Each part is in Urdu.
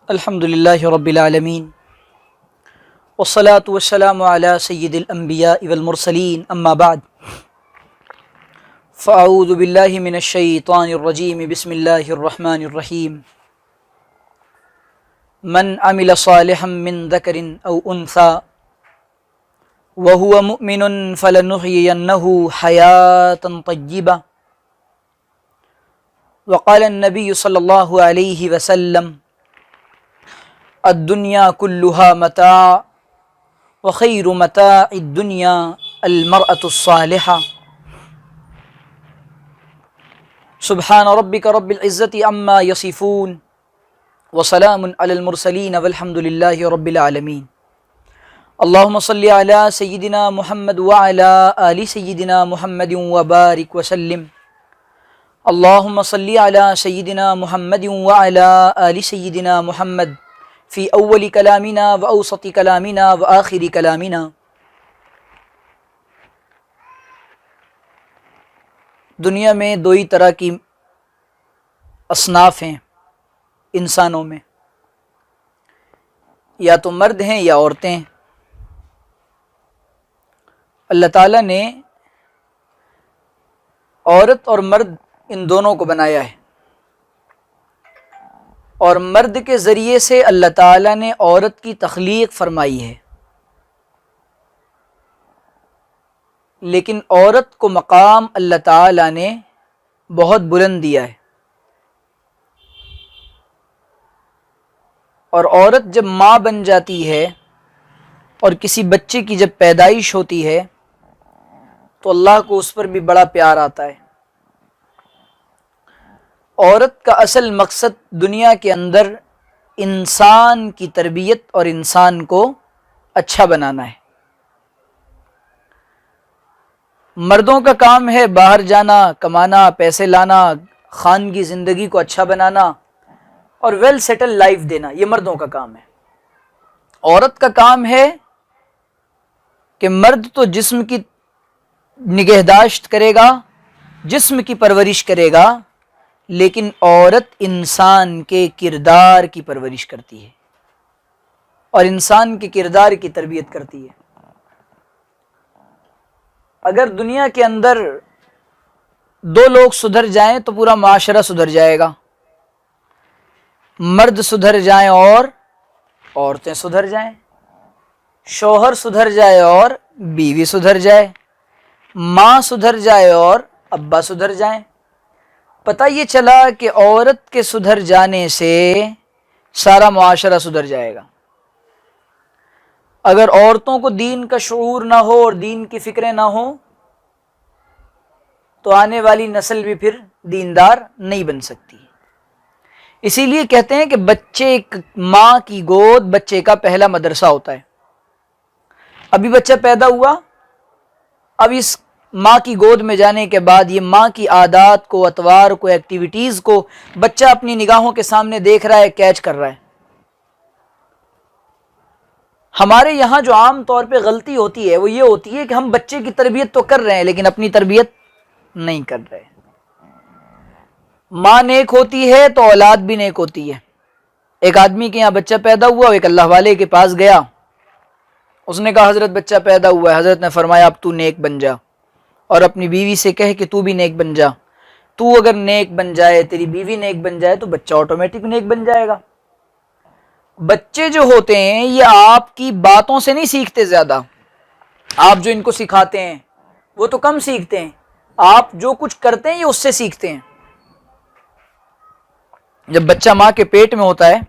الحمد للہ رب العالمین والصلاة والسلام علی سید الانبیاء والمرسلین اما بعد فاعوذ باللہ من الشیطان الرجیم بسم اللہ الرحمن الرحیم من عمل صالحا من ذکر او انثى وهو مؤمن فلنحيينه حیاة طیبة وقال النبی صلی اللہ علیہ وسلم الدنیا كلها متاع وخیر متاع الدنیا المرأة الصالحة سبحان ربک رب العزة عما یصفون وسلام علی المرسلین والحمد للہ رب العالمین اللہم صلی علی سیدنا محمد وعلی آل سیدنا محمد وبارک وسلم اللہم صلی علی سیدنا محمد وعلی آل سیدنا محمد فی اول کلامنا و اوسط کلامنا و آخر کلامنا. دنیا میں دو ہی طرح کی اصناف ہیں انسانوں میں، یا تو مرد ہیں یا عورتیں ہیں. اللہ تعالیٰ نے عورت اور مرد ان دونوں کو بنایا ہے، اور مرد کے ذریعے سے اللہ تعالیٰ نے عورت کی تخلیق فرمائی ہے، لیکن عورت کو مقام اللہ تعالیٰ نے بہت بلند دیا ہے. اور عورت جب ماں بن جاتی ہے اور کسی بچے کی جب پیدائش ہوتی ہے تو اللہ کو اس پر بھی بڑا پیار آتا ہے. عورت کا اصل مقصد دنیا کے اندر انسان کی تربیت اور انسان کو اچھا بنانا ہے. مردوں کا کام ہے باہر جانا، کمانا، پیسے لانا، خاندگی زندگی کو اچھا بنانا اور ویل سیٹل لائف دینا، یہ مردوں کا کام ہے. عورت کا کام ہے کہ مرد تو جسم کی نگہداشت کرے گا، جسم کی پرورش کرے گا، لیکن عورت انسان کے کردار کی پرورش کرتی ہے اور انسان کے کردار کی تربیت کرتی ہے. اگر دنیا کے اندر دو لوگ سدھر جائیں تو پورا معاشرہ سدھر جائے گا. مرد سدھر جائیں اور عورتیں سدھر جائیں، شوہر سدھر جائے اور بیوی سدھر جائے، ماں سدھر جائے اور ابا سدھر جائیں. پتہ یہ چلا کہ عورت کے سدھر جانے سے سارا معاشرہ سدھر جائے گا. اگر عورتوں کو دین کا شعور نہ ہو اور دین کی فکریں نہ ہوں تو آنے والی نسل بھی پھر دیندار نہیں بن سکتی. اسی لیے کہتے ہیں کہ بچے ماں کی گود بچے کا پہلا مدرسہ ہوتا ہے. ابھی بچہ پیدا ہوا، اب اس ماں کی گود میں جانے کے بعد یہ ماں کی عادات کو، اطوار کو، ایکٹیویٹیز کو بچہ اپنی نگاہوں کے سامنے دیکھ رہا ہے، کیچ کر رہا ہے. ہمارے یہاں جو عام طور پہ غلطی ہوتی ہے وہ یہ ہوتی ہے کہ ہم بچے کی تربیت تو کر رہے ہیں لیکن اپنی تربیت نہیں کر رہے. ماں نیک ہوتی ہے تو اولاد بھی نیک ہوتی ہے. ایک آدمی کے یہاں بچہ پیدا ہوا، ایک اللہ والے کے پاس گیا، اس نے کہا حضرت بچہ پیدا ہوا ہے. حضرت نے فرمایا اب تو نیک بن جا اور اپنی بیوی سے کہے کہ تو بھی نیک بن جا. تو اگر نیک بن جائے، تیری بیوی نیک بن جائے تو بچہ آٹومیٹک نیک بن جائے گا. بچے جو ہوتے ہیں یہ آپ کی باتوں سے نہیں سیکھتے زیادہ، آپ جو ان کو سکھاتے ہیں وہ تو کم سیکھتے ہیں، آپ جو کچھ کرتے ہیں یہ اس سے سیکھتے ہیں. جب بچہ ماں کے پیٹ میں ہوتا ہے،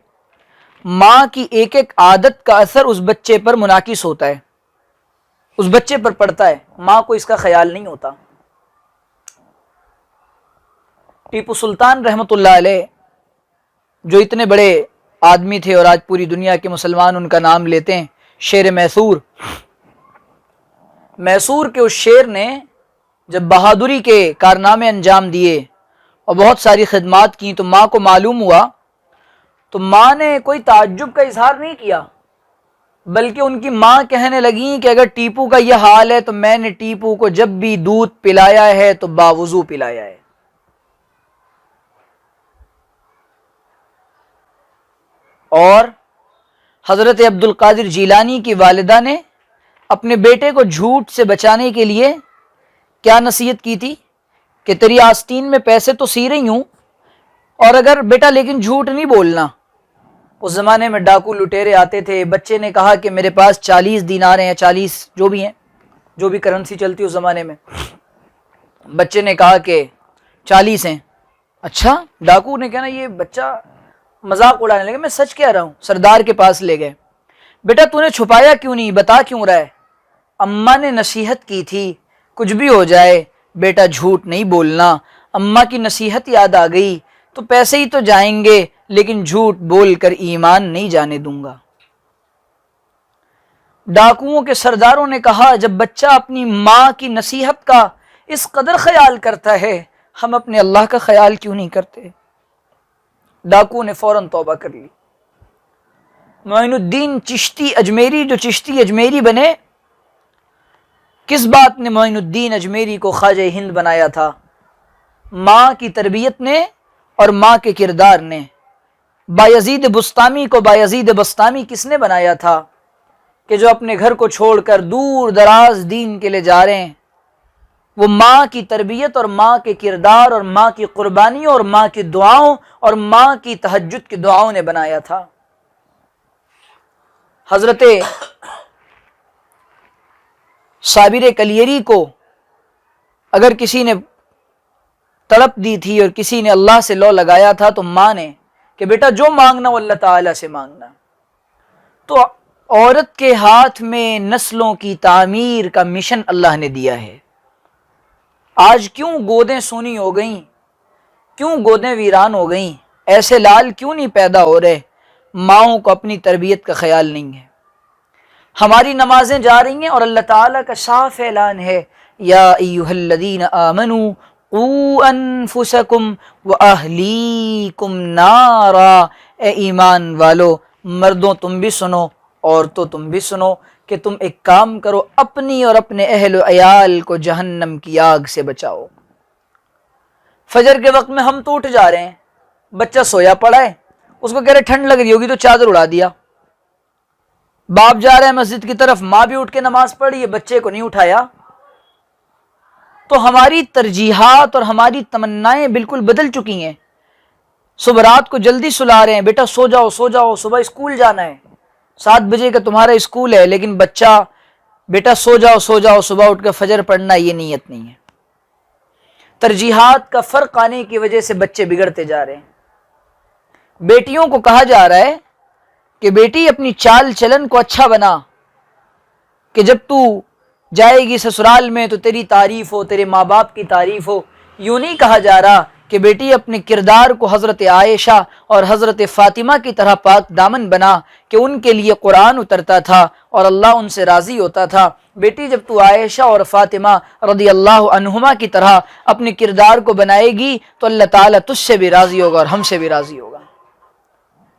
ماں کی ایک ایک عادت کا اثر اس بچے پر منعکس ہوتا ہے، اس بچے پر پڑتا ہے، ماں کو اس کا خیال نہیں ہوتا. ٹیپو سلطان رحمۃ اللہ علیہ جو اتنے بڑے آدمی تھے اور آج پوری دنیا کے مسلمان ان کا نام لیتے ہیں، شیر میسور. میسور کے اس شیر نے جب بہادری کے کارنامے انجام دیے اور بہت ساری خدمات کی تو ماں کو معلوم ہوا، تو ماں نے کوئی تعجب کا اظہار نہیں کیا، بلکہ ان کی ماں کہنے لگیں کہ اگر ٹیپو کا یہ حال ہے تو میں نے ٹیپو کو جب بھی دودھ پلایا ہے تو باوضو پلایا ہے. اور حضرت عبد القادر جیلانی کی والدہ نے اپنے بیٹے کو جھوٹ سے بچانے کے لیے کیا نصیحت کی تھی کہ تیری آستین میں پیسے تو سی رہی ہوں، اور اگر بیٹا لیکن جھوٹ نہیں بولنا۔ اس زمانے میں ڈاکو لٹیرے آتے تھے، بچے نے کہا کہ میرے پاس 40 دینار ہیں یا 40 جو بھی ہیں، جو بھی کرنسی چلتی اس زمانے میں، بچے نے کہا کہ 40 ہیں۔ اچھا، ڈاکو نے کہنا یہ بچہ مذاق اڑانے لگا، میں سچ کہہ رہا ہوں۔ سردار کے پاس لے گئے، بیٹا تو نے چھپایا کیوں نہیں، بتا کیوں رہا ہے؟ اماں نے نصیحت کی تھی کچھ بھی ہو جائے بیٹا جھوٹ نہیں بولنا، اماں کی نصیحت یاد آ گئی تو پیسے ہی تو جائیں گے لیکن جھوٹ بول کر ایمان نہیں جانے دوں گا۔ ڈاکوؤں کے سرداروں نے کہا جب بچہ اپنی ماں کی نصیحت کا اس قدر خیال کرتا ہے ہم اپنے اللہ کا خیال کیوں نہیں کرتے؟ ڈاکو نے فوراً توبہ کر لی۔ معین الدین چشتی اجمیری، جو چشتی اجمیری بنے، کس بات نے معین الدین اجمیری کو خواجہ ہند بنایا تھا؟ ماں کی تربیت نے اور ماں کے کردار نے۔ بایزید بسطامی کو بایزید بسطامی کس نے بنایا تھا کہ جو اپنے گھر کو چھوڑ کر دور دراز دین کے لیے جا رہے ہیں؟ وہ ماں کی تربیت اور ماں کے کردار اور ماں کی قربانیوں اور ماں کی دعاؤں اور ماں کی تہجد کی دعاؤں نے بنایا تھا۔ حضرت صابر کلیری کو اگر کسی نے تڑپ دی تھی اور کسی نے اللہ سے لو لگایا تھا تو ماں نے کہ بیٹا جو مانگنا وہ اللہ تعالیٰ سے مانگنا۔ تو عورت کے ہاتھ میں نسلوں کی تعمیر کا مشن اللہ نے دیا ہے۔ آج کیوں گودیں سونی ہو گئیں، کیوں گودیں ویران ہو گئیں؟ ایسے لال کیوں نہیں پیدا ہو رہے؟ ماؤں کو اپنی تربیت کا خیال نہیں ہے۔ ہماری نمازیں جا رہی ہیں اور اللہ تعالیٰ کا صاف اعلان ہے یا ایھا الذین آمنوا قوا انفسکم واہلیکم نارا، اے ایمان والو مردوں تم بھی سنو، عورتوں تم بھی سنو کہ تم ایک کام کرو، اپنی اور اپنے اہل و عیال کو جہنم کی آگ سے بچاؤ۔ فجر کے وقت میں ہم تو اٹھ جا رہے ہیں، بچہ سویا پڑا ہے، اس کو کہہ رہے ٹھنڈ لگ رہی ہوگی تو چادر اڑا دیا۔ باپ جا رہا ہے مسجد کی طرف، ماں بھی اٹھ کے نماز پڑھی ہے، بچے کو نہیں اٹھایا۔ تو ہماری ترجیحات اور ہماری تمنائیں بالکل بدل چکی ہیں۔ صبح رات کو جلدی سلا رہے ہیں، بیٹا سو جاؤ سو جاؤ، صبح اسکول جانا ہے، 7 بجے کا تمہارا اسکول ہے، لیکن بچہ بیٹا سو جاؤ سو جاؤ، صبح اٹھ کے فجر پڑھنا، یہ نیت نہیں ہے۔ ترجیحات کا فرق آنے کی وجہ سے بچے بگڑتے جا رہے ہیں۔ بیٹیوں کو کہا جا رہا ہے کہ بیٹی اپنی چال چلن کو اچھا بنا، کہ جب تو جائے گی سسرال میں تو تیری تعریف ہو، تیرے ماں باپ کی تعریف ہو۔ یوں نہیں کہا جا رہا کہ بیٹی اپنے کردار کو حضرت عائشہ اور حضرت فاطمہ کی طرح پاک دامن بنا کہ ان کے لیے قرآن اترتا تھا اور اللہ ان سے راضی ہوتا تھا۔ بیٹی جب تو عائشہ اور فاطمہ رضی اللہ عنہما کی طرح اپنے کردار کو بنائے گی تو اللہ تعالیٰ تجھ سے بھی راضی ہوگا اور ہم سے بھی راضی ہوگا۔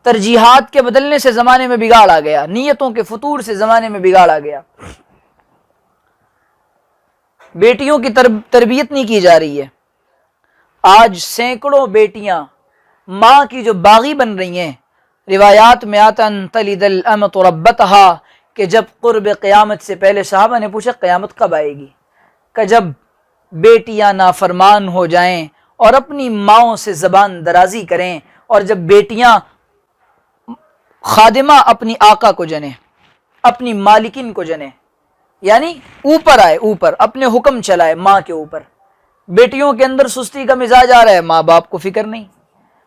ترجیحات کے بدلنے سے زمانے میں بگاڑ آ گیا، نیتوں کے فطور سے زمانے میں بگاڑ آ گیا۔ بیٹیوں کی تربیت نہیں کی جا رہی ہے۔ آج سینکڑوں بیٹیاں ماں کی جو باغی بن رہی ہیں، روایات میں آتا ان تلد الامۃ ربتها، کہ جب قرب قیامت سے پہلے صحابہ نے پوچھا قیامت کب آئے گی؟ کہ جب بیٹیاں نافرمان ہو جائیں اور اپنی ماؤں سے زبان درازی کریں، اور جب بیٹیاں خادمہ اپنی آقا کو جنے، اپنی مالکن کو جنے، یعنی اوپر آئے، اوپر اپنے حکم چلائے ماں کے اوپر۔ بیٹیوں کے اندر سستی کا مزاج آ رہا ہے، ماں باپ کو فکر نہیں۔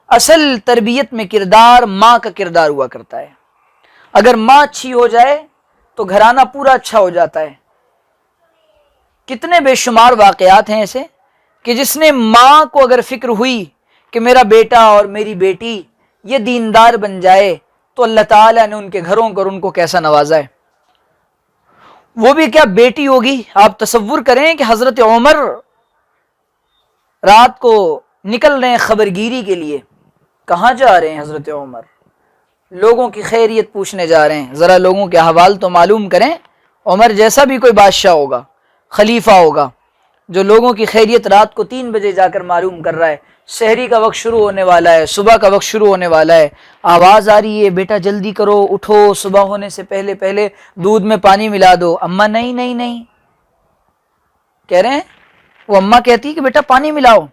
اصل تربیت میں کردار ماں کا کردار ہوا کرتا ہے۔ اگر ماں اچھی ہو جائے تو گھرانہ پورا اچھا ہو جاتا ہے۔ کتنے بے شمار واقعات ہیں ایسے کہ جس نے ماں کو اگر فکر ہوئی کہ میرا بیٹا اور میری بیٹی یہ دیندار بن جائے تو اللہ تعالیٰ نے ان کے گھروں کو اور ان کو کیسا نوازا ہے۔ وہ بھی کیا بیٹی ہوگی؟ آپ تصور کریں کہ حضرت عمر رات کو نکل رہے ہیں خبر گیری کے لیے۔ کہاں جا رہے ہیں حضرت عمر؟ لوگوں کی خیریت پوچھنے جا رہے ہیں۔ ذرا لوگوں کے احوال تو معلوم کریں۔ عمر جیسا بھی کوئی بادشاہ ہوگا، خلیفہ ہوگا، جو لوگوں کی خیریت رات کو 3 بجے جا کر معلوم کر رہا ہے، شہری کا وقت شروع ہونے والا ہے، صبح کا وقت شروع ہونے والا ہے، آواز آ رہی ہے بیٹا جلدی کرو اٹھو، صبح ہونے سے پہلے پہلے دودھ میں پانی ملا دو۔ اماں نہیں نہیں نہیں کہہ رہے ہیں، وہ اماں کہتی کہ بیٹا پانی ملاؤ،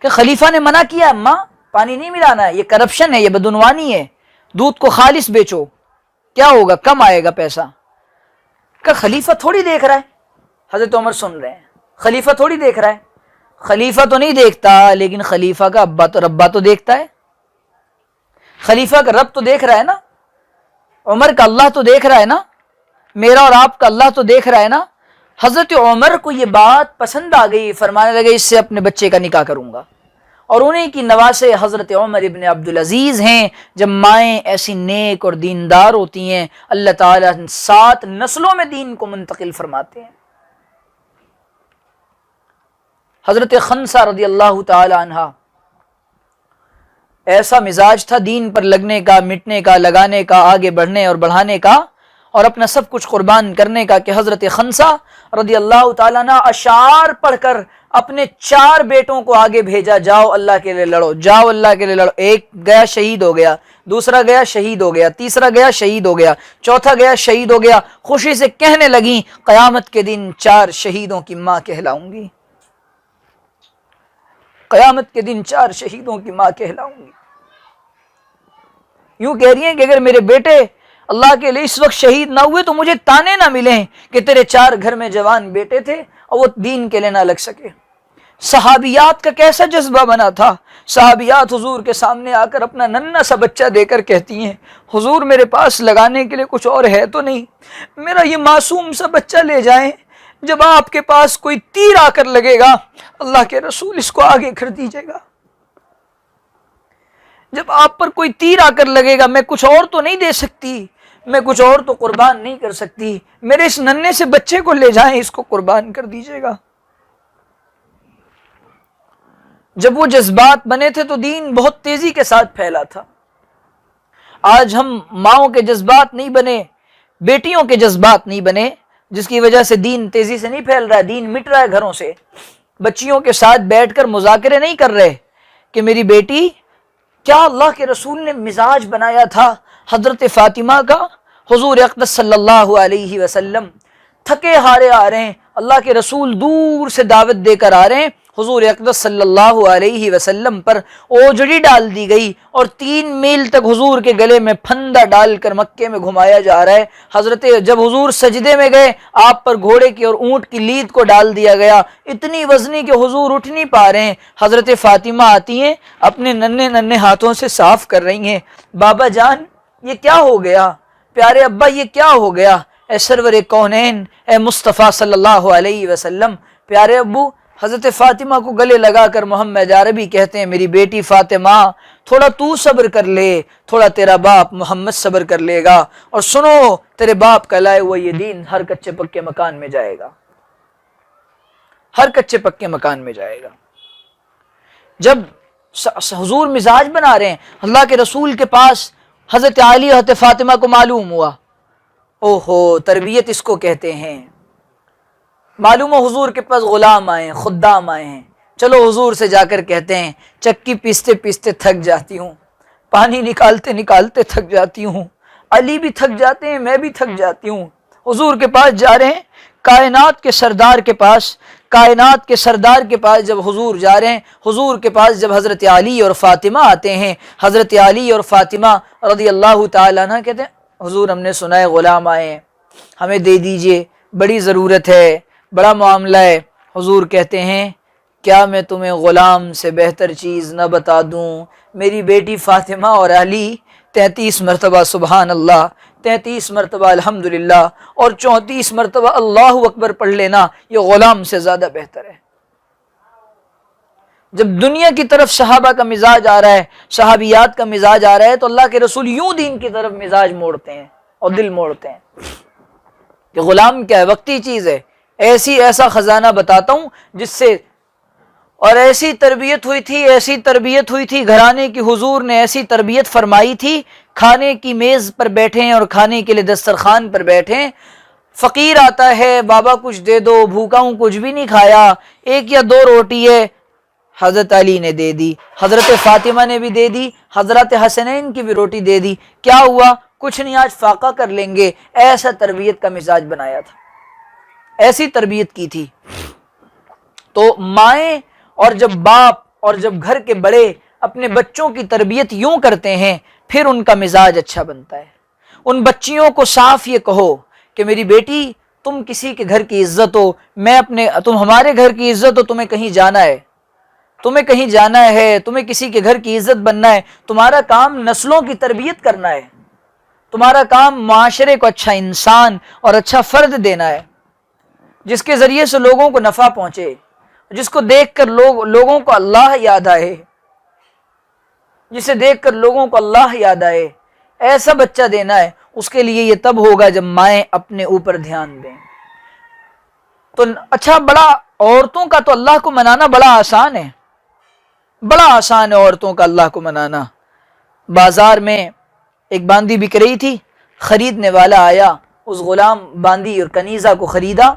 کہ خلیفہ نے منع کیا اماں پانی نہیں ملانا ہے، یہ کرپشن ہے، یہ بدعنوانی ہے، دودھ کو خالص بیچو، کیا ہوگا کم آئے گا پیسہ۔ کہ خلیفہ تھوڑی دیکھ رہا ہے، حضرت عمر سن رہے ہیں، خلیفہ تھوڑی دیکھ رہا ہے، خلیفہ تو نہیں دیکھتا لیکن خلیفہ کا ابا تو ربا تو دیکھتا ہے، خلیفہ کا رب تو دیکھ رہا ہے نا، عمر کا اللہ تو دیکھ رہا ہے نا، میرا اور آپ کا اللہ تو دیکھ رہا ہے نا۔ حضرت عمر کو یہ بات پسند آ گئی، فرمانے لگے اس سے اپنے بچے کا نکاح کروں گا، اور انہیں کی نواسے حضرت عمر ابن عبدالعزیز ہیں۔ جب مائیں ایسی نیک اور دیندار ہوتی ہیں اللہ تعالیٰ 7 نسلوں میں دین کو منتقل فرماتے ہیں۔ حضرت خنسہ رضی اللہ تعالی عنہ ایسا مزاج تھا دین پر لگنے کا، مٹنے کا، لگانے کا، آگے بڑھنے اور بڑھانے کا اور اپنا سب کچھ قربان کرنے کا، کہ حضرت خنسہ رضی اللہ تعالیٰ عنہ اشعار پڑھ کر اپنے 4 بیٹوں کو آگے بھیجا، جاؤ اللہ کے لیے لڑو، جاؤ اللہ کے لیے لڑو۔ ایک گیا شہید ہو گیا، دوسرا گیا شہید ہو گیا، تیسرا گیا شہید ہو گیا، چوتھا گیا شہید ہو گیا۔ خوشی سے کہنے لگیں قیامت کے دن 4 شہیدوں کی ماں کہلاؤں گی، قیامت کے دن 4 شہیدوں کی ماں کہلاؤں گی۔ یوں کہہ رہی ہیں کہ اگر میرے بیٹے اللہ کے لیے اس وقت شہید نہ ہوئے تو مجھے تانے نہ ملیں کہ تیرے 4 گھر میں جوان بیٹے تھے اور وہ دین کے لیے نہ لگ سکے۔ صحابیات کا کیسا جذبہ بنا تھا، صحابیات حضور کے سامنے آ کر اپنا ننھا سا بچہ دے کر کہتی ہیں حضور میرے پاس لگانے کے لیے کچھ اور ہے تو نہیں، میرا یہ معصوم سا بچہ لے جائیں، جب آپ کے پاس کوئی تیر آ کر لگے گا اللہ کے رسول اس کو آگے کر دیجیے گا، جب آپ پر کوئی تیر آ کر لگے گا میں کچھ اور تو نہیں دے سکتی، میں کچھ اور تو قربان نہیں کر سکتی، میرے اس ننھے سے بچے کو لے جائیں، اس کو قربان کر دیجیے گا۔ جب وہ جذبات بنے تھے تو دین بہت تیزی کے ساتھ پھیلا تھا۔ آج ہم ماؤں کے جذبات نہیں بنے، بیٹیوں کے جذبات نہیں بنے، جس کی وجہ سے دین تیزی سے نہیں پھیل رہا ہے، دین مٹ رہا ہے گھروں سے۔ بچیوں کے ساتھ بیٹھ کر مذاکرے نہیں کر رہے کہ میری بیٹی کیا اللہ کے رسول نے مزاج بنایا تھا حضرت فاطمہ کا، حضور اقدس صلی اللہ علیہ وسلم تھکے ہارے آ رہے ہیں، اللہ کے رسول دور سے دعوت دے کر آ رہے ہیں، حضور اقدس صلی اللہ علیہ وسلم پر اوجڑی ڈال دی گئی اور 3 میل تک حضور کے گلے میں پھندا ڈال کر مکے میں گھمایا جا رہا ہے۔ جب حضور سجدے میں گئے آپ پر گھوڑے کی اور اونٹ کی لید کو ڈال دیا گیا، اتنی وزنی کہ حضور اٹھ نہیں پا رہے ہیں۔ حضرت فاطمہ آتی ہیں اپنے ننھے ننھے ہاتھوں سے صاف کر رہی ہیں، بابا جان یہ کیا ہو گیا، پیارے ابا یہ کیا ہو گیا، اے سرور کونین اے مصطفیٰ صلی اللہ علیہ وسلم۔ پیارے ابو حضرت فاطمہ کو گلے لگا کر محمد عربی کہتے ہیں میری بیٹی فاطمہ تھوڑا تو صبر کر لے، تھوڑا تیرا باپ محمد صبر کر لے گا، اور سنو تیرے باپ کا لائے ہوا یہ دین ہر کچے پکے مکان میں جائے گا، ہر کچے پکے مکان میں جائے گا۔ جب حضور مزاج بنا رہے ہیں، اللہ کے رسول کے پاس حضرت علی اور حضرت فاطمہ کو معلوم ہوا، اوہو تربیت اس کو کہتے ہیں، معلوم ہو حضور کے پاس غلام آئے ہیں، خدام آئے ہیں، چلو حضور سے جا کر کہتے ہیں چکی پیستے پیستے تھک جاتی ہوں، پانی نکالتے نکالتے تھک جاتی ہوں، علی بھی تھک جاتے ہیں، میں بھی تھک جاتی ہوں۔ حضور کے پاس جا رہے ہیں، کائنات کے سردار کے پاس، کائنات کے سردار کے پاس جب حضور جا رہے ہیں، حضور کے پاس جب حضرت علی اور فاطمہ آتے ہیں، حضرت علی اور فاطمہ رضی اللہ تعالیٰ عنہ کہتے ہیں حضور ہم نے سنا ہے غلام آئے ہیں، ہمیں دے دیجئے، بڑی ضرورت ہے، بڑا معاملہ ہے۔ حضور کہتے ہیں کیا میں تمہیں غلام سے بہتر چیز نہ بتا دوں، میری بیٹی فاطمہ اور علی 33 مرتبہ سبحان اللہ، 33 مرتبہ الحمدللہ اور 34 مرتبہ اللہ اکبر پڑھ لینا یہ غلام سے زیادہ بہتر ہے۔ جب دنیا کی طرف صحابہ کا مزاج آ رہا ہے، صحابیات کا مزاج آ رہا ہے، تو اللہ کے رسول یوں دین کی طرف مزاج موڑتے ہیں اور دل موڑتے ہیں کہ غلام کیا ہے، وقتی چیز ہے، ایسا خزانہ بتاتا ہوں جس سے، اور ایسی تربیت ہوئی تھی گھرانے کی، حضور نے ایسی تربیت فرمائی تھی، کھانے کی میز پر بیٹھیں اور کھانے کے لیے دسترخوان پر بیٹھیں، فقیر آتا ہے بابا کچھ دے دو، بھوکا ہوں کچھ بھی نہیں کھایا، 1 یا 2 روٹی ہے، حضرت علی نے دے دی، حضرت فاطمہ نے بھی دے دی، حضرت حسنین کی بھی روٹی دے دی، کیا ہوا؟ کچھ نہیں، آج فاقہ کر لیں گے، ایسا تربیت کا مزاج بنایا تھا، ایسی تربیت کی تھی۔ تو مائیں اور جب باپ اور جب گھر کے بڑے اپنے بچوں کی تربیت یوں کرتے ہیں، پھر ان کا مزاج اچھا بنتا ہے۔ ان بچیوں کو صاف یہ کہو کہ میری بیٹی تم کسی کے گھر کی عزت ہو، تم ہمارے گھر کی عزت ہو، تمہیں کہیں جانا ہے، تمہیں کسی کے گھر کی عزت بننا ہے، تمہارا کام نسلوں کی تربیت کرنا ہے، تمہارا کام معاشرے کو اچھا انسان اور اچھا فرد دینا ہے، جس کے ذریعے سے لوگوں کو نفع پہنچے، جس کو دیکھ کر لوگوں کو اللہ یاد آئے، جسے دیکھ کر لوگوں کو اللہ یاد آئے، ایسا بچہ دینا ہے۔ اس کے لیے یہ تب ہوگا جب مائیں اپنے اوپر دھیان دیں۔ تو اچھا، بڑا عورتوں کا تو اللہ کو منانا بڑا آسان ہے، بڑا آسان ہے عورتوں کا اللہ کو منانا۔ بازار میں ایک باندی بک رہی تھی، خریدنے والا آیا، اس غلام باندی اور کنیزہ کو خریدا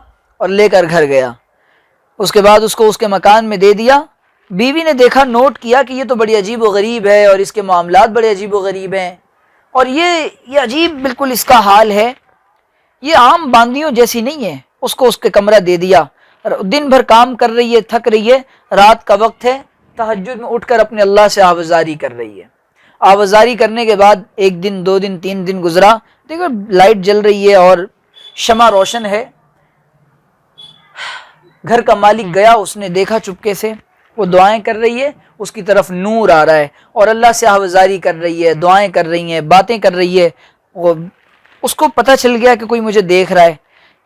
اور لے کر گھر گیا، اس کے بعد اس کو اس کے مکان میں دے دیا۔ بیوی نے دیکھا، نوٹ کیا کہ یہ تو بڑی عجیب و غریب ہے اور اس کے معاملات بڑے عجیب و غریب ہیں، اور یہ عجیب بالکل اس کا حال ہے، یہ عام باندیوں جیسی نہیں ہے۔ اس کو اس کے کمرہ دے دیا، دن بھر کام کر رہی ہے، تھک رہی ہے، رات کا وقت ہے، تہجد میں اٹھ کر اپنے اللہ سے آوازاری کر رہی ہے۔ آوازاری کرنے کے بعد ایک دن، 2 دن، 3 دن گزرا، دیکھو لائٹ جل رہی ہے اور شمع روشن ہے۔ گھر کا مالک گیا، اس نے دیکھا چپکے سے، وہ دعائیں کر رہی ہے، اس کی طرف نور آ رہا ہے اور اللہ سے آوازاری کر رہی ہے، دعائیں کر رہی ہیں، باتیں کر رہی ہے۔ اس کو پتہ چل گیا کہ کوئی مجھے دیکھ رہا ہے۔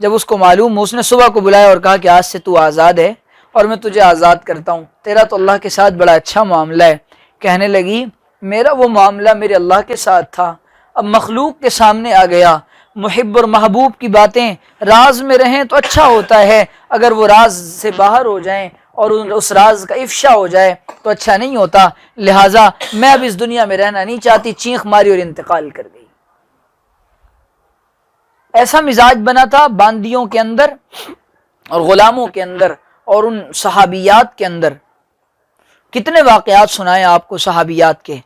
جب اس کو معلوم، اس نے صبح کو بلایا اور کہا کہ آج سے تو آزاد ہے اور میں تجھے آزاد کرتا ہوں، تیرا تو اللہ کے ساتھ بڑا اچھا معاملہ ہے۔ کہنے لگی میرا وہ معاملہ میرے اللہ کے ساتھ تھا، اب مخلوق کے سامنے آ گیا۔ محب اور محبوب کی باتیں راز میں رہیں تو اچھا ہوتا ہے، اگر وہ راز سے باہر ہو جائیں اور اس راز کا افشا ہو جائے تو اچھا نہیں ہوتا، لہٰذا میں اب اس دنیا میں رہنا نہیں چاہتی، چینخ ماری اور انتقال کر گئی۔ ایسا مزاج بنا تھا باندیوں کے اندر اور غلاموں کے اندر اور ان صحابیات کے اندر۔ کتنے واقعات سنائے آپ کو صحابیات کے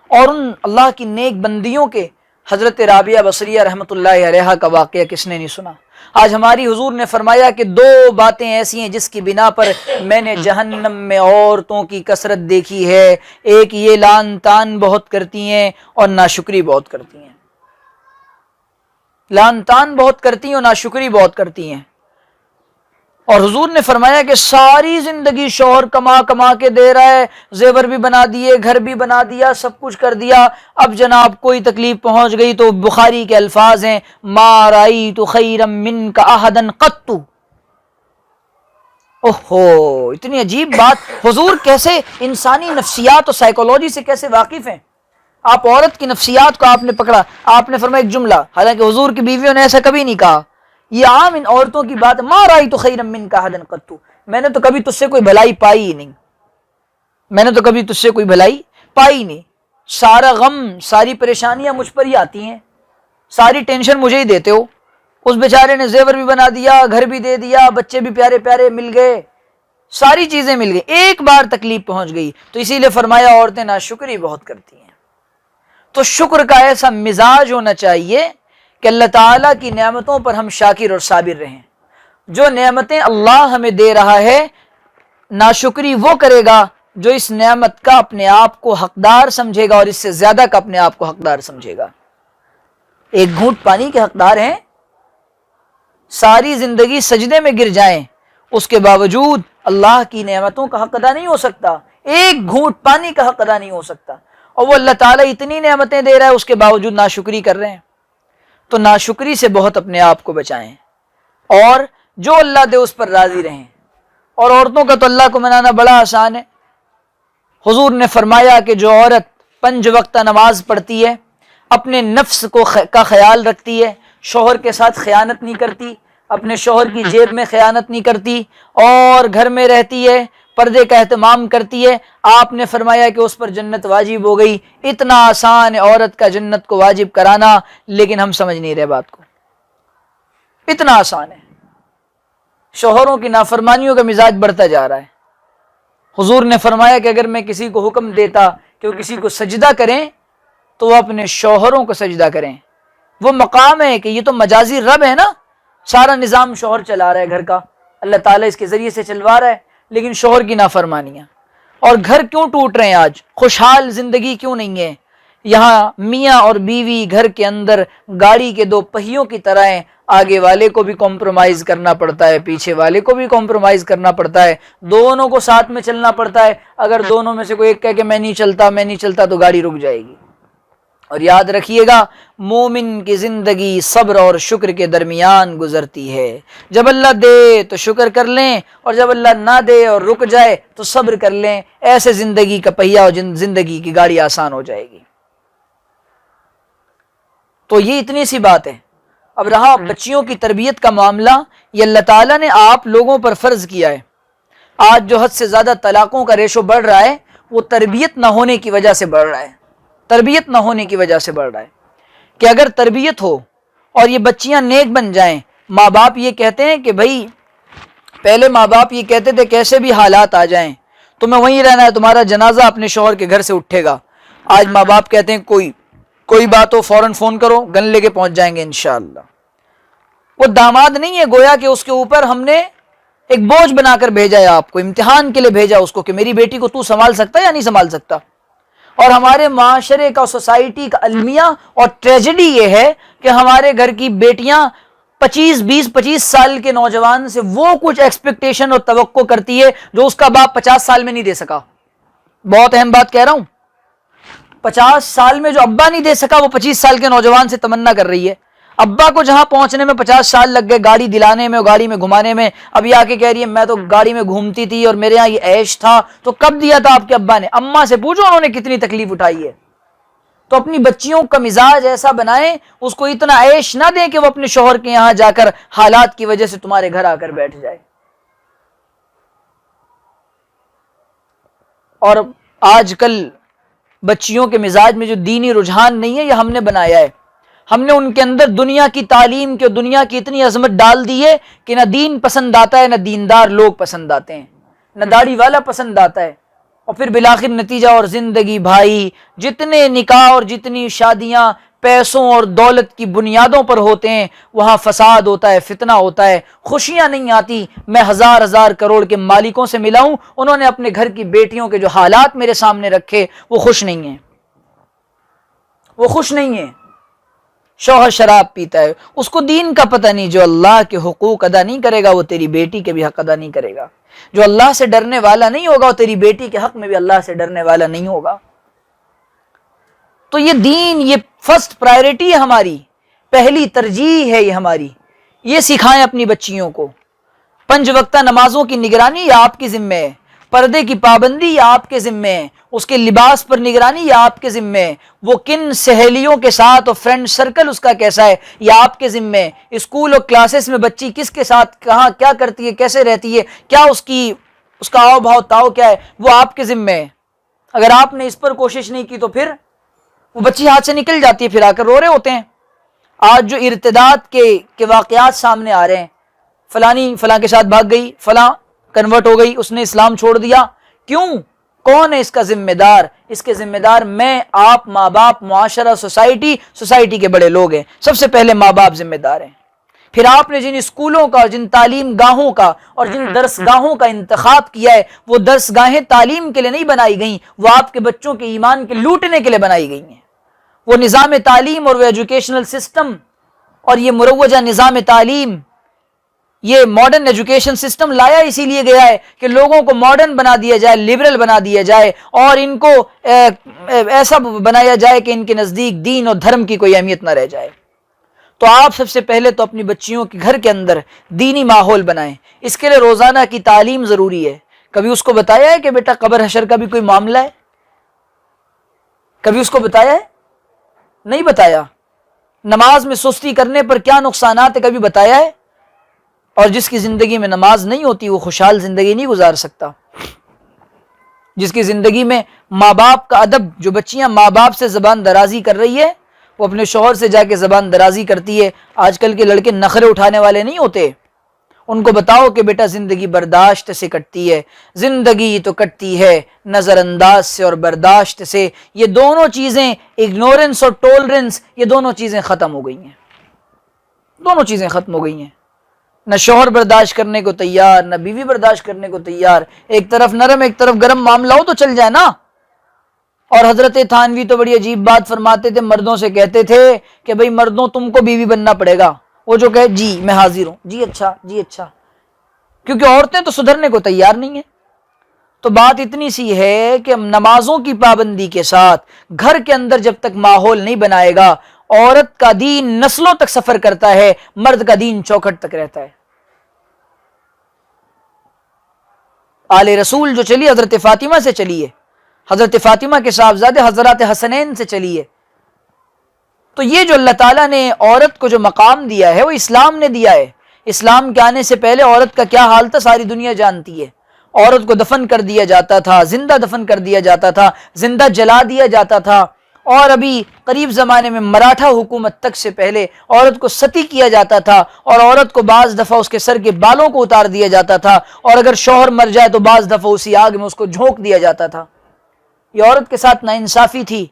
اور ان اللہ کی نیک بندیوں کے۔ حضرت رابعہ بصریہ رحمۃ اللہ علیہا کا واقعہ کس نے نہیں سنا؟ آج ہماری حضور نے فرمایا کہ 2 باتیں ایسی ہیں جس کی بنا پر میں نے جہنم میں عورتوں کی کثرت دیکھی ہے، ایک یہ لعن طعن بہت کرتی ہیں اور ناشکری بہت کرتی ہیں، لعن طعن بہت کرتی ہیں اور ناشکری بہت کرتی ہیں۔ اور حضور نے فرمایا کہ ساری زندگی شوہر کما کما کے دے رہا ہے، زیور بھی بنا دیے، گھر بھی بنا دیا، سب کچھ کر دیا، اب جناب کوئی تکلیف پہنچ گئی تو بخاری کے الفاظ ہیں ما رأیت خیرا منک احدا قط۔ اوہو، اتنی عجیب بات! حضور کیسے انسانی نفسیات اور سائیکولوجی سے کیسے واقف ہیں۔ آپ عورت کی نفسیات کو آپ نے پکڑا، آپ نے فرمایا ایک جملہ، حالانکہ حضور کی بیویوں نے ایسا کبھی نہیں کہا، یہ عام ان عورتوں کی بات، ما رأیت خیرا منک احدا قط، میں نے تو کبھی تجھ سے کوئی بھلائی پائی ہی نہیں، میں نے تو کبھی تجھ سے کوئی بھلائی پائی نہیں، سارا غم، ساری پریشانیاں مجھ پر ہی آتی ہیں، ساری ٹینشن مجھے ہی دیتے ہو۔ اس بیچارے نے زیور بھی بنا دیا، گھر بھی دے دیا، بچے بھی پیارے پیارے مل گئے، ساری چیزیں مل گئی، ایک بار تکلیف پہنچ گئی تو اسی لیے فرمایا عورتیں ناشکری بہت کرتی ہیں۔ تو شکر کا ایسا مزاج ہونا چاہیے کہ اللہ تعالیٰ کی نعمتوں پر ہم شاکر اور صابر رہیں۔ جو نعمتیں اللہ ہمیں دے رہا ہے، ناشکری وہ کرے گا جو اس نعمت کا اپنے آپ کو حقدار سمجھے گا اور اس سے زیادہ کا اپنے آپ کو حقدار سمجھے گا۔ ایک گھونٹ پانی کے حقدار ہیں، ساری زندگی سجدے میں گر جائیں، اس کے باوجود اللہ کی نعمتوں کا حق ادا نہیں ہو سکتا، ایک گھونٹ پانی کا حق ادا نہیں ہو سکتا، اور وہ اللہ تعالیٰ اتنی نعمتیں دے رہا ہے، اس کے باوجود ناشکری کر رہے ہیں۔ تو ناشکری سے بہت اپنے آپ کو بچائیں اور جو اللہ دے اس پر راضی رہیں۔ اور عورتوں کا تو اللہ کو منانا بڑا آسان ہے۔ حضور نے فرمایا کہ جو عورت 5 وقت نماز پڑھتی ہے، اپنے نفس کا خیال رکھتی ہے، شوہر کے ساتھ خیانت نہیں کرتی، اپنے شوہر کی جیب میں خیانت نہیں کرتی، اور گھر میں رہتی ہے، پردے کا اہتمام کرتی ہے، آپ نے فرمایا کہ اس پر جنت واجب ہو گئی۔ اتنا آسان ہے عورت کا جنت کو واجب کرانا، لیکن ہم سمجھ نہیں رہے بات کو، اتنا آسان ہے۔ شوہروں کی نافرمانیوں کا مزاج بڑھتا جا رہا ہے، حضور نے فرمایا کہ اگر میں کسی کو حکم دیتا کہ وہ کسی کو سجدہ کریں تو وہ اپنے شوہروں کو سجدہ کریں. وہ مقام ہے کہ یہ تو مجازی رب ہے نا، سارا نظام شوہر چلا رہا ہے گھر کا، اللہ تعالیٰ اس کے ذریعے سے چلوا رہا ہے، لیکن شوہر کی نافرمانیاں. اور گھر کیوں ٹوٹ رہے ہیں آج؟ خوشحال زندگی کیوں نہیں ہے؟ یہاں میاں اور بیوی گھر کے اندر گاڑی کے دو پہیوں کی طرح ہیں، آگے والے کو بھی کمپرومائز کرنا پڑتا ہے، پیچھے والے کو بھی کمپرومائز کرنا پڑتا ہے، دونوں کو ساتھ میں چلنا پڑتا ہے. اگر دونوں میں سے کوئی ایک کہے کہ میں نہیں چلتا تو گاڑی رک جائے گی. اور یاد رکھیے گا، مومن کی زندگی صبر اور شکر کے درمیان گزرتی ہے. جب اللہ دے تو شکر کر لیں، اور جب اللہ نہ دے اور رک جائے تو صبر کر لیں. ایسے زندگی کا پہیا اور زندگی کی گاڑی آسان ہو جائے گی. تو یہ اتنی سی بات ہے. اب رہا بچیوں کی تربیت کا معاملہ، یہ اللہ تعالیٰ نے آپ لوگوں پر فرض کیا ہے. آج جو حد سے زیادہ طلاقوں کا ریشو بڑھ رہا ہے وہ تربیت نہ ہونے کی وجہ سے بڑھ رہا ہے. تربیت نہ ہونے کی وجہ سے بڑھ رہا ہے کہ اگر تربیت ہو اور یہ بچیاں نیک بن جائیں. ماں باپ یہ کہتے ہیں کہ بھائی، پہلے ماں باپ یہ کہتے تھے کیسے بھی حالات آ جائیں تمہیں وہیں رہنا ہے، تمہارا جنازہ اپنے شوہر کے گھر سے اٹھے گا. آج ماں باپ کہتے ہیں کوئی بات ہو فوراً فون کرو، گن لے کے پہنچ جائیں گے انشاءاللہ. وہ داماد نہیں ہے، گویا کہ اس کے اوپر ہم نے ایک بوجھ بنا کر بھیجا ہے، آپ کو امتحان کے لیے بھیجا اس کو کہ میری بیٹی کو تو سنبھال سکتا ہے یا نہیں سنبھال سکتا. اور ہمارے معاشرے کا، سوسائٹی کا المیہ اور ٹریجڈی یہ ہے کہ ہمارے گھر کی بیٹیاں 25 سال کے نوجوان سے وہ کچھ ایکسپیکٹیشن اور توقع کرتی ہے جو اس کا باپ 50 سال میں نہیں دے سکا. بہت اہم بات کہہ رہا ہوں. 50 سال میں جو ابا نہیں دے سکا وہ 25 سال کے نوجوان سے تمنا کر رہی ہے. ابا کو جہاں پہنچنے میں 50 سال لگ گئے، گاڑی دلانے میں، گاڑی میں گھمانے میں، اب یہ آ کے کہہ رہی ہے میں تو گاڑی میں گھومتی تھی اور میرے یہاں یہ عیش تھا. تو کب دیا تھا آپ کے ابا نے؟ اماں سے پوچھو انہوں نے کتنی تکلیف اٹھائی ہے. تو اپنی بچیوں کا مزاج ایسا بنائیں، اس کو اتنا عیش نہ دیں کہ وہ اپنے شوہر کے یہاں جا کر حالات کی وجہ سے تمہارے گھر آ کر بیٹھ جائے. اور آج کل بچیوں کے مزاج میں جو دینی رجحان نہیں ہے یہ ہم نے بنایا ہے. ہم نے ان کے اندر دنیا کی تعلیم کے، دنیا کی اتنی عظمت ڈال دی ہے کہ نہ دین پسند آتا ہے، نہ دیندار لوگ پسند آتے ہیں، نہ داڑھی والا پسند آتا ہے. اور پھر بالآخر نتیجہ اور زندگی بھائی، جتنے نکاح اور جتنی شادیاں پیسوں اور دولت کی بنیادوں پر ہوتے ہیں وہاں فساد ہوتا ہے، فتنہ ہوتا ہے، خوشیاں نہیں آتی. میں ہزار کروڑ کے مالکوں سے ملا ہوں، انہوں نے اپنے گھر کی بیٹیوں کے جو حالات میرے سامنے رکھے وہ خوش نہیں ہیں، وہ خوش نہیں ہیں. شوہر شراب پیتا ہے، اس کو دین کا پتہ نہیں. جو اللہ کے حقوق ادا نہیں کرے گا وہ تیری بیٹی کے بھی حق ادا نہیں کرے گا. جو اللہ سے ڈرنے والا نہیں ہوگا وہ تیری بیٹی کے حق میں بھی اللہ سے ڈرنے والا نہیں ہوگا. تو یہ دین، یہ فرسٹ پرائیورٹی ہے ہماری، پہلی ترجیح ہے یہ ہماری. یہ سکھائیں اپنی بچیوں کو. 5 وقتہ نمازوں کی نگرانی یہ آپ کی ذمہ ہے، پردے کی پابندی یہ آپ کے ذمہ ہے، اس کے لباس پر نگرانی یہ آپ کے ذمہ ہے، وہ کن سہیلیوں کے ساتھ اور فرینڈ سرکل اس کا کیسا ہے یہ آپ کے ذمہ ہے، اسکول اور کلاسز میں بچی کس کے ساتھ کہاں کیا کرتی ہے، کیسے رہتی ہے، کیا اس کا آؤ بھاؤ تاؤ کیا ہے، وہ آپ کے ذمہ ہے. اگر آپ نے اس پر کوشش نہیں کی تو پھر وہ بچی ہاتھ سے نکل جاتی ہے، پھر آ کر رو رہے ہوتے ہیں. آج جو ارتداد کے واقعات سامنے آ رہے ہیں، فلانی فلاں کے ساتھ بھاگ گئی، فلاں کنورٹ ہو گئی، اس نے اسلام چھوڑ دیا. کیوں؟ کون ہے اس کا ذمہ دار؟ اس کے ذمہ دار میں، آپ، ماں باپ، معاشرہ، سوسائٹی کے بڑے لوگ ہیں. سب سے پہلے ماں باپ ذمہ دار ہیں. پھر آپ نے جن اسکولوں کا، جن تعلیم گاہوں کا اور جن درس گاہوں کا انتخاب کیا ہے وہ درس گاہیں تعلیم کے لیے نہیں بنائی گئیں، وہ آپ کے بچوں کے ایمان کے لوٹنے کے لیے بنائی گئی ہیں. وہ نظام تعلیم اور وہ ایجوکیشنل سسٹم اور یہ مروجہ نظام تعلیم، یہ ماڈرن ایجوکیشن سسٹم لایا اسی لیے گیا ہے کہ لوگوں کو ماڈرن بنا دیا جائے، لبرل بنا دیا جائے اور ان کو ایسا بنایا جائے کہ ان کے نزدیک دین اور دھرم کی کوئی اہمیت نہ رہ جائے. تو آپ سب سے پہلے تو اپنی بچیوں کے گھر کے اندر دینی ماحول بنائیں. اس کے لیے روزانہ کی تعلیم ضروری ہے. کبھی اس کو بتایا ہے کہ بیٹا قبر حشر کا بھی کوئی معاملہ ہے؟ کبھی اس کو بتایا ہے؟ نہیں بتایا. نماز میں سستی کرنے پر کیا نقصانات ہے؟ کبھی بتایا ہے؟ اور جس کی زندگی میں نماز نہیں ہوتی وہ خوشحال زندگی نہیں گزار سکتا. جس کی زندگی میں ماں باپ کا ادب، جو بچیاں ماں باپ سے زبان درازی کر رہی ہے وہ اپنے شوہر سے جا کے زبان درازی کرتی ہے. آج کل کے لڑکے نخرے اٹھانے والے نہیں ہوتے، ان کو بتاؤ کہ بیٹا زندگی برداشت سے کٹتی ہے، زندگی تو کٹتی ہے نظر انداز سے اور برداشت سے. یہ دونوں چیزیں، اگنورنس اور ٹولرنس، یہ دونوں چیزیں ختم ہو گئی ہیں. دونوں چیزیں ختم ہو گئی ہیں. نہ شوہر برداشت کرنے کو تیار، نہ بیوی برداشت کرنے کو تیار. ایک طرف نرم ایک طرف گرم معاملہ ہو تو چل جائے نا. اور حضرت تھانوی تو بڑی عجیب بات فرماتے تھے، مردوں سے کہتے تھے کہ بھئی مردوں تم کو بیوی بننا پڑے گا. وہ جو کہے جی میں حاضر ہوں، جی اچھا جی اچھا، کیونکہ عورتیں تو سدھرنے کو تیار نہیں ہیں. تو بات اتنی سی ہے کہ نمازوں کی پابندی کے ساتھ گھر کے اندر جب تک ماحول نہیں بنائے گا، عورت کا دین نسلوں تک سفر کرتا ہے، مرد کا دین چوکھٹ تک رہتا ہے. آل رسول جو چلی حضرت فاطمہ سے چلی ہے، حضرت فاطمہ کے صاحبزادے حضرات حسنین سے چلی ہے. تو یہ جو اللہ تعالیٰ نے عورت کو جو مقام دیا ہے وہ اسلام نے دیا ہے. اسلام کے آنے سے پہلے عورت کا کیا حال تھا ساری دنیا جانتی ہے. عورت کو دفن کر دیا جاتا تھا، زندہ دفن کر دیا جاتا تھا، زندہ جلا دیا جاتا تھا. اور ابھی قریب زمانے میں مراٹھا حکومت تک سے پہلے عورت کو ستی کیا جاتا تھا، اور عورت کو بعض دفعہ اس کے سر کے بالوں کو اتار دیا جاتا تھا، اور اگر شوہر مر جائے تو بعض دفعہ اسی آگ میں اس کو جھونک دیا جاتا تھا. یہ عورت کے ساتھ ناانصافی تھی.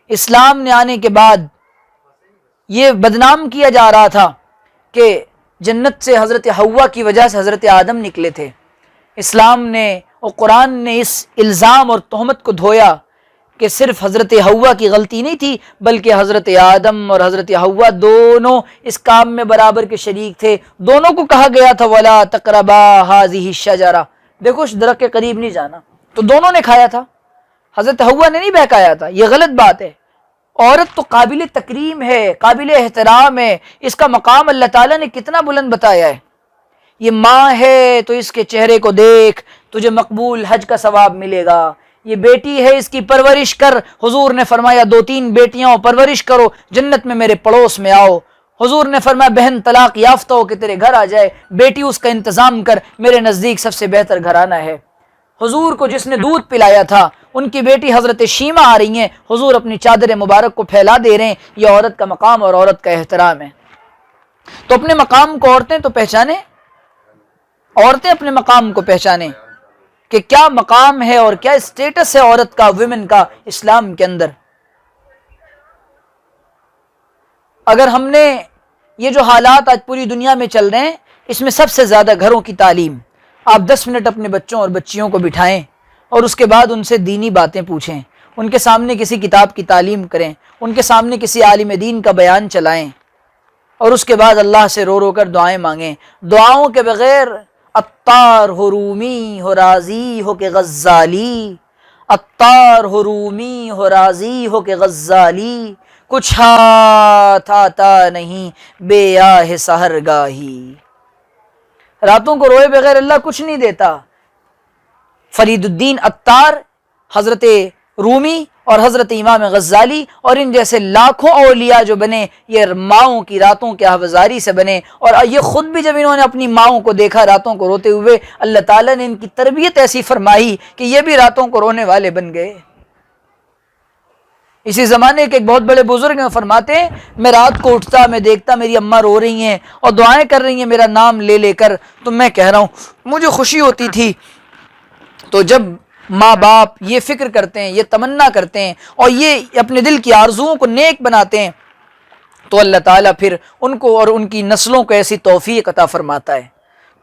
اسلام نے آنے کے بعد یہ بدنام کیا جا رہا تھا کہ جنت سے حضرت حوا کی وجہ سے حضرت آدم نکلے تھے. اسلام نے اور قرآن نے اس الزام اور تہمت کو دھویا کہ صرف حضرت حوا کی غلطی نہیں تھی، بلکہ حضرت آدم اور حضرت حوا دونوں اس کام میں برابر کے شریک تھے. دونوں کو کہا گیا تھا وَلَا تَقْرَبَا هَٰذِهِ الشَّجَرَةَ، دیکھو اس درخت کے قریب نہیں جانا. تو دونوں نے کھایا تھا، حضرت حوا نے نہیں بہکایا تھا. یہ غلط بات ہے. عورت تو قابل تکریم ہے، قابل احترام ہے. اس کا مقام اللہ تعالیٰ نے کتنا بلند بتایا ہے. یہ ماں ہے تو اس کے چہرے کو دیکھ، تجھے مقبول حج کا ثواب ملے گا. یہ بیٹی ہے اس کی پرورش کر. حضور نے فرمایا 2-3 بیٹیاں ہو پرورش کرو، جنت میں میرے پڑوس میں آؤ. حضور نے فرمایا بہن طلاق یافتہ ہو کہ تیرے گھر آ جائے، بیٹی اس کا انتظام کر، میرے نزدیک سب سے بہتر گھرانہ ہے. حضور کو جس نے دودھ پلایا تھا ان کی بیٹی حضرت شیمہ آ رہی ہیں، حضور اپنی چادر مبارک کو پھیلا دے رہے ہیں. یہ عورت کا مقام اور عورت کا احترام ہے. تو اپنے مقام کو عورتیں تو پہچانیں، عورتیں اپنے مقام کو پہچانیں کہ کیا مقام ہے اور کیا اسٹیٹس ہے عورت کا، ویمن کا اسلام کے اندر. اگر ہم نے یہ جو حالات آج پوری دنیا میں چل رہے ہیں، اس میں سب سے زیادہ گھروں کی تعلیم. آپ 10 منٹ اپنے بچوں اور بچیوں کو بٹھائیں اور اس کے بعد ان سے دینی باتیں پوچھیں، ان کے سامنے کسی کتاب کی تعلیم کریں، ان کے سامنے کسی عالم دین کا بیان چلائیں، اور اس کے بعد اللہ سے رو رو کر دعائیں مانگیں. دعاؤں کے بغیر عطار ہو رومی ہو راضی ہو کہ غزالی، عطار ہو رومی ہو راضی ہو کہ غزالی، کچھ ہاتھ آتا نہیں بے آہ سحرگاہی. راتوں کو روئے بغیر اللہ کچھ نہیں دیتا. فرید الدین عطار، حضرت رومی اور حضرت امام غزالی اور ان جیسے لاکھوں اولیاء جو بنے، یہ ماؤں کی راتوں کے آہوازاری سے بنے. اور یہ خود بھی جب انہوں نے اپنی ماؤں کو دیکھا راتوں کو روتے ہوئے، اللہ تعالیٰ نے ان کی تربیت ایسی فرمائی کہ یہ بھی راتوں کو رونے والے بن گئے. اسی زمانے کے ایک بہت بڑے بزرگ ہیں، فرماتے ہیں میں رات کو اٹھتا، میں دیکھتا میری اماں رو رہی ہیں اور دعائیں کر رہی ہیں میرا نام لے لے کر، تو میں کہہ رہا ہوں مجھے خوشی ہوتی تھی. تو جب ماں باپ یہ فکر کرتے ہیں، یہ تمنا کرتے ہیں اور یہ اپنے دل کی آرزوؤں کو نیک بناتے ہیں، تو اللہ تعالیٰ پھر ان کو اور ان کی نسلوں کو ایسی توفیق عطا فرماتا ہے.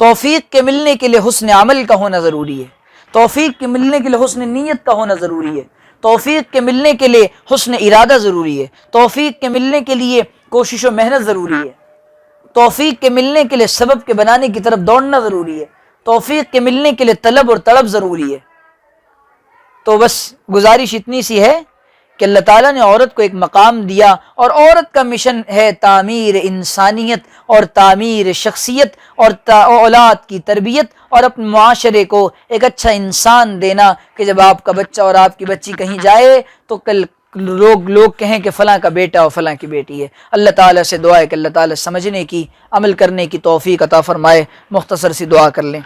توفیق کے ملنے کے لیے حسن عمل کا ہونا ضروری ہے. توفیق کے ملنے کے لیے حسن نیت کا ہونا ضروری ہے. توفیق کے ملنے کے لیے حسن ارادہ ضروری ہے. توفیق کے ملنے کے لیے کوشش و محنت ضروری ہے. توفیق کے ملنے کے لیے سبب کے بنانے کی طرف دوڑنا ضروری ہے. توفیق کے ملنے کے لیے طلب اور طلب ضروری ہے. تو بس گزارش اتنی سی ہے کہ اللہ تعالیٰ نے عورت کو ایک مقام دیا، اور عورت کا مشن ہے تعمیر انسانیت اور تعمیر شخصیت اور اولاد کی تربیت اور اپنے معاشرے کو ایک اچھا انسان دینا، کہ جب آپ کا بچہ اور آپ کی بچی کہیں جائے تو کل لوگ کہیں کہ فلاں کا بیٹا اور فلاں کی بیٹی ہے. اللہ تعالیٰ سے دعا ہے کہ اللہ تعالیٰ سمجھنے کی، عمل کرنے کی توفیق عطا فرمائے. مختصر سی دعا کر لیں.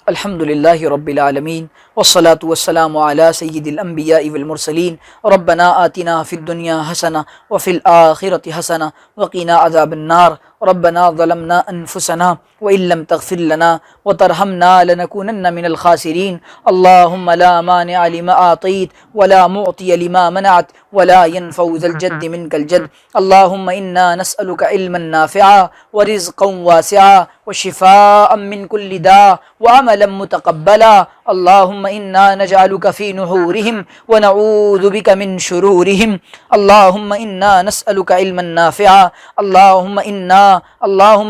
الحمد للہ رب العالمین والصلاة والسلام على سید الانبیاء والمرسلین ربنا آتنا فی الدنیا حسنہ وفی الآخرۃ حسنہ وقنا عذاب النار ربنا ظلمنا انفسنا وإن لم تغفر لنا وترحمنا لنكونن من الخاسرین اللهم لا مانع لما أعطيت ولا معطي لما منعت ولا ينفع ذا الجد منك الجد اللهم إنا نسألك علما نافعا ورزقا واسعا وشفاء من كل داء وعملا متقبلا اللهم إنا نجعلك في نحورهم ونعوذ بك من شرورهم اللهم إنا نسألك علما نافعا اللهم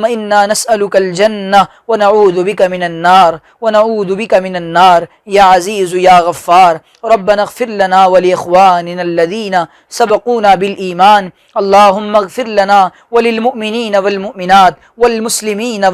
إنا نسألك الجنة ونعوذ بك من النار يا عزيز يا غفار ربنا اغفر لنا ولإخواننا الذين سبقونا بالإيمان اللهم اغفر لنا وللمؤمنين والمؤمنات والمسلمين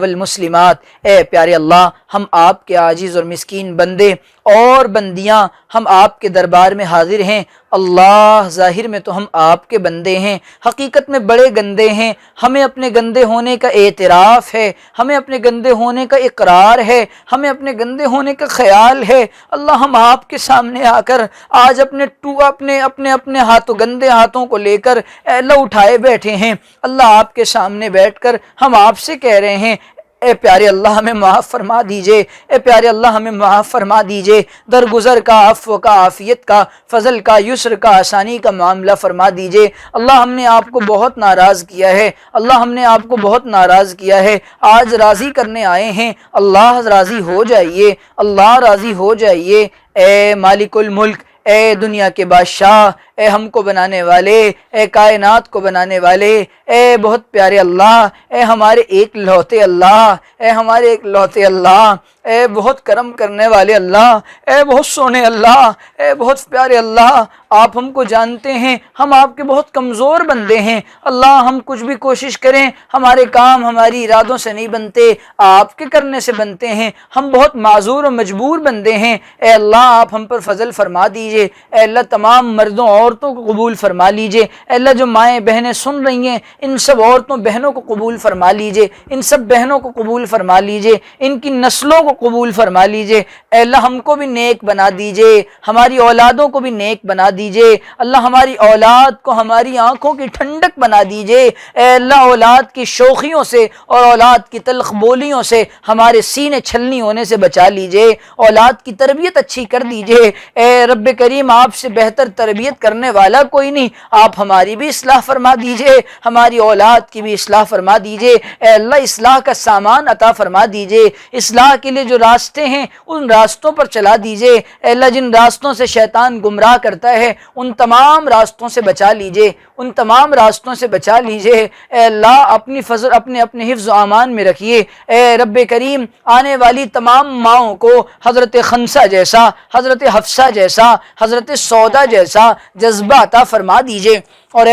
والمسلمات اے پیارے اللہ، ہم آپ کے عاجز اور مسکین بندے اور بندیاں ہم آپ کے دربار میں حاضر ہیں۔ اللہ، ظاہر میں تو ہم آپ کے بندے ہیں، حقیقت میں بڑے گندے ہیں۔ ہمیں اپنے گندے ہونے کا اعتراف ہے، ہمیں اپنے گندے ہونے کا اقرار ہے، ہمیں اپنے گندے ہونے کا خیال ہے۔ اللہ، ہم آپ کے سامنے آ کر آج اپنے ہاتھوں، گندے ہاتھوں کو لے کر اے اللہ اٹھائے بیٹھے ہیں۔ اللہ، آپ کے سامنے بیٹھ کر ہم آپ سے کہہ رہے ہیں اے پیارے اللہ ہمیں معاف فرما دیجئے، اے پیارے اللہ ہمیں معاف فرما دیجئے، درگزر کا، عفو کا، عافیت کا، فضل کا، یسر کا، آسانی کا معاملہ فرما دیجئے۔ اللہ، ہم نے آپ کو بہت ناراض کیا ہے، اللہ ہم نے آپ کو بہت ناراض کیا ہے، آج راضی کرنے آئے ہیں۔ اللہ راضی ہو جائیے، اللہ راضی ہو جائیے۔ اے مالک الملک، اے دنیا کے بادشاہ، اے ہم کو بنانے والے، اے کائنات کو بنانے والے، اے بہت پیارے اللہ، اے ہمارے ایک لوتے اللہ، اے ہمارے ایک لوتے اللہ، اے بہت کرم کرنے والے اللہ، اے بہت سونے اللہ، اے بہت پیارے اللہ، آپ ہم کو جانتے ہیں، ہم آپ کے بہت کمزور بندے ہیں۔ اللہ، ہم کچھ بھی کوشش کریں، ہمارے کام ہماری ارادوں سے نہیں بنتے، آپ کے کرنے سے بنتے ہیں۔ ہم بہت معذور و مجبور بندے ہیں۔ اے اللہ، آپ ہم پر فضل فرما دیجئے۔ اے اللہ، تمام مردوں عورتوں کو قبول فرما لیجئے۔ اے اللہ، جو مائیں بہنیں سن رہی ہیں، ان سب عورتوں بہنوں کو قبول فرما لیجئے، ان سب بہنوں کو قبول فرما لیجئے، ان کی نسلوں کو قبول فرما لیجئے۔ اے اللہ، ہم کو بھی نیک بنا دیجئے، ہماری اولادوں کو بھی نیک بنا دیجئے۔ اللہ، ہماری اولاد کو ہماری آنکھوں کی ٹھنڈک بنا دیجئے۔ اے اللہ، اولاد کی شوخیوں سے اور اولاد کی تلخ بولیوں سے ہمارے سینے چھلنی ہونے سے بچا لیجئے، اولاد کی تربیت اچھی کر دیجئے۔ اے رب کریم، آپ سے بہتر تربیت کرنے والا کوئی نہیں، آپ ہماری بھی اصلاح فرما دیجئے، ہماری اولاد کی بھی اصلاح فرما دیجئے۔ اے اللہ، اصلاح کا سامان عطا فرما دیجئے، اصلاح کے لیے جو راستے ہیں ان راستوں پر چلا دیجئے۔ اے اللہ، جن راستوں سے شیطان گمراہ کرتا ہے ان تمام راستوں سے بچا لیجئے، ان تمام راستوں سے بچا لیجئے۔ اے اللہ، اپنی فضل اپنے حفظ و امان میں رکھیے۔ اے رب کریم، آنے والی تمام ماؤں کو حضرت خنسہ جیسا، حضرت حفصہ جیسا، حضرت سودا جیسا جذبہ عطا فرما دیجئے، اور